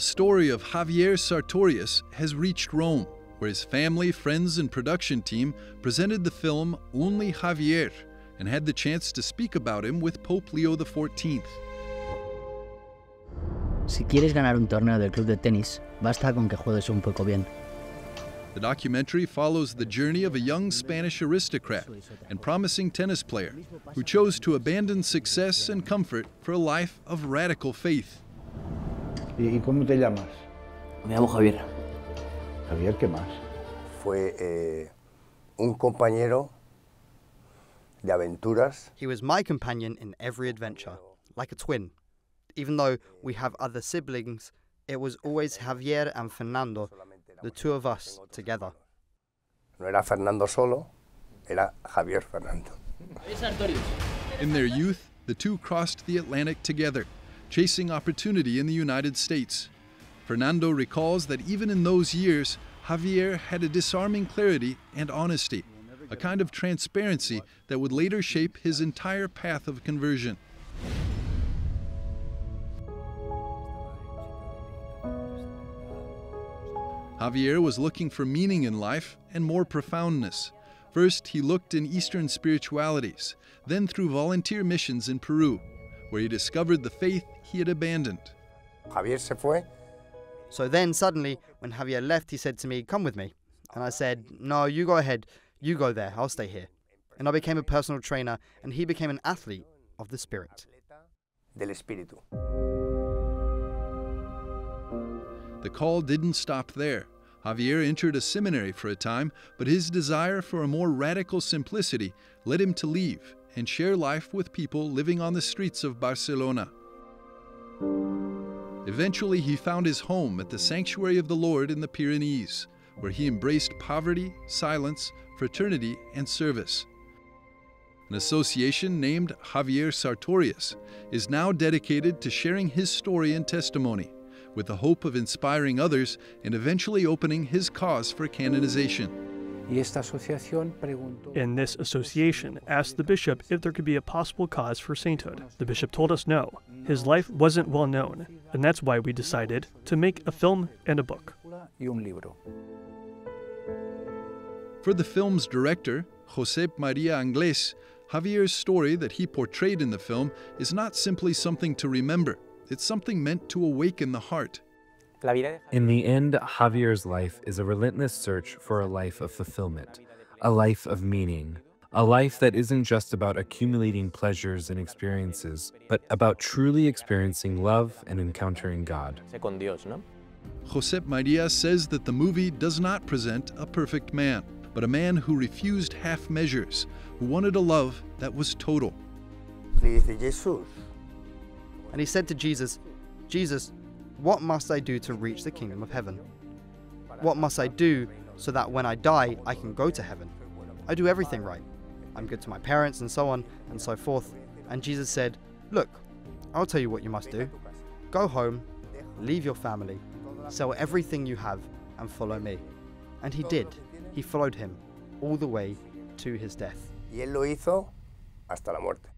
The story of Javier Sartorius has reached Rome, where his family, friends, and production team presented the film Only Javier and had the chance to speak about him with Pope Leo XIV. Si quieres ganar un torneo del club de tenis, basta con que juegues un poco bien. The documentary follows the journey of a young Spanish aristocrat and promising tennis player who chose to abandon success and comfort for a life of radical faith. ¿Y cómo te llamas? Me llamo Javier. Javier, ¿qué más? Fue un compañero de aventuras. He was my companion in every adventure, like a twin. Even though we have other siblings, it was always Javier and Fernando, the two of us together. No era Fernando solo, era Javier Fernando. In their youth, the two crossed the Atlantic together, chasing opportunity in the United States. Fernando recalls that even in those years, Javier had a disarming clarity and honesty, a kind of transparency that would later shape his entire path of conversion. Javier was looking for meaning in life and more profoundness. First, he looked in Eastern spiritualities, then through volunteer missions in Peru, where he discovered the faith he had abandoned. Javier se fue. So then suddenly, when Javier left, he said to me, "Come with me." And I said, "No, you go ahead. You go there. I'll stay here." And I became a personal trainer, and he became an athlete of the spirit. Del espíritu. The call didn't stop there. Javier entered a seminary for a time, but his desire for a more radical simplicity led him to leave and share life with people living on the streets of Barcelona. Eventually, he found his home at the Sanctuary of the Lord in the Pyrenees, where he embraced poverty, silence, fraternity, and service. An association named Javier Sartorius is now dedicated to sharing his story and testimony, with the hope of inspiring others and eventually opening his cause for canonization. And this association asked the bishop if there could be a possible cause for sainthood. The bishop told us no. His life wasn't well known, and that's why we decided to make a film and a book. For the film's director, Josep Maria Anglès, Javier's story that he portrayed in the film is not simply something to remember. It's something meant to awaken the heart. In the end, Javier's life is a relentless search for a life of fulfillment, a life of meaning, a life that isn't just about accumulating pleasures and experiences, but about truly experiencing love and encountering God. Josep Maria says that the movie does not present a perfect man, but a man who refused half measures, who wanted a love that was total. And he said to Jesus, "Jesus, what must I do to reach the kingdom of heaven? What must I do so that when I die, I can go to heaven? I do everything right. I'm good to my parents and so on and so forth." And Jesus said, "Look, I'll tell you what you must do. Go home, leave your family, sell everything you have and follow me." And he did. He followed him all the way to his death. Y él lo hizo hasta la muerte.